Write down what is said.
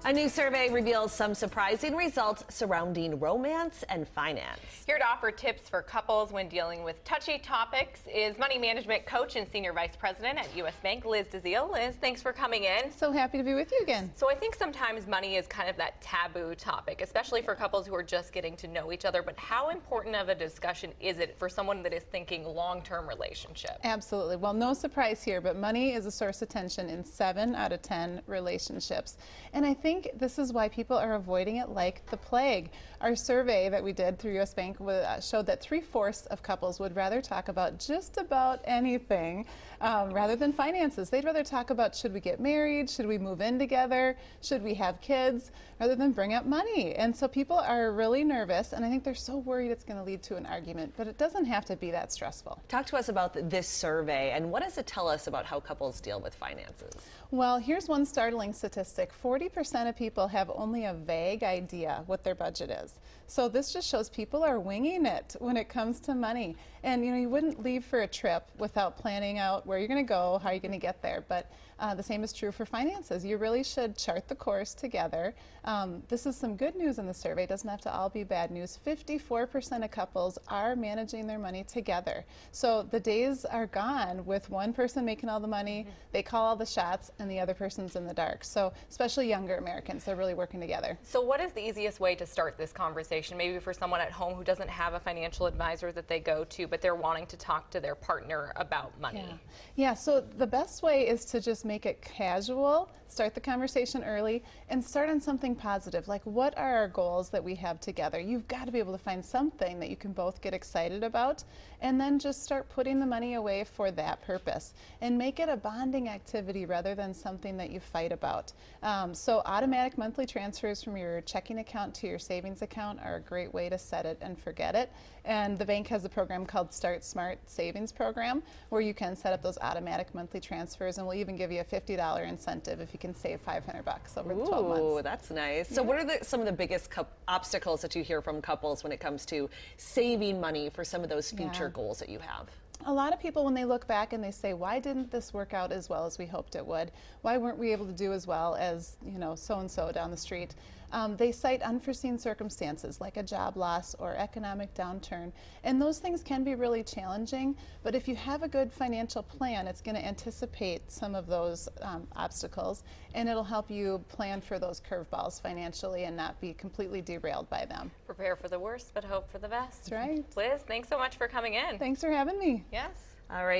A new survey reveals some surprising results surrounding romance and finance. Here to offer tips for couples when dealing with touchy topics is money management coach and senior vice president at U.S. Bank, Liz Dezeil. Liz, thanks for coming in. So happy to be with you again. So I think sometimes money is kind of that taboo topic, especially for couples who are just getting to know each other. But how important of a discussion is it for someone that is thinking long-term relationship? Absolutely. Well, no surprise here, but money is a source of tension in 7 out of 10 relationships. And I think this is why people are avoiding it like the plague. Our survey that we did through U.S. Bank showed that 3/4 of couples would rather talk about just about anything rather than finances. They'd rather talk about, should we get married, should we move in together, should we have kids, rather than bring up money. And so people are really nervous, and I think they're so worried it's going to lead to an argument, but it doesn't have to be that stressful. Talk to us about this survey, and what does it tell us about how couples deal with finances? Well, here's one startling statistic. 40% of people have only a vague idea what their budget is. So this just shows people are winging it when it comes to money. And you wouldn't leave for a trip without planning out where you're going to go, how you're going to get there. But the same is true for finances. You really should chart the course together. This is some good news in the survey. It doesn't have to all be bad news. 54% of couples are managing their money together. So the days are gone with one person making all the money, they call all the shots, and the other person's in the dark. So especially younger Americans, they're really working together. So what is the easiest way to start this conversation? Maybe for someone at home who doesn't have a financial advisor that they go to, but they're wanting to talk to their partner about money. Yeah, so the best way is to just make it casual, start the conversation early, and start on something positive. Like, what are our goals that we have together? You've got to be able to find something that you can both get excited about, and then just start putting the money away for that purpose. And make it a bonding activity rather than something that you fight about. So automatic monthly transfers from your checking account to your savings account are a great way to set it and forget it. And the bank has a program called Start Smart Savings Program, where you can set up those automatic monthly transfers, and we'll even give you a $50 incentive if you can save $500 over the 12 months. Ooh, that's nice. So what are some of the biggest obstacles that you hear from couples when it comes to saving money for some of those future goals that you have? A lot of people, when they look back and they say, why didn't this work out as well as we hoped it would? Why weren't we able to do as well as, so-and-so down the street? They cite unforeseen circumstances like a job loss or economic downturn. And those things can be really challenging, but if you have a good financial plan, it's going to anticipate some of those obstacles, and it'll help you plan for those curveballs financially and not be completely derailed by them. Prepare for the worst, but hope for the best. That's right. Liz, thanks so much for coming in. Thanks for having me. Yes. All right.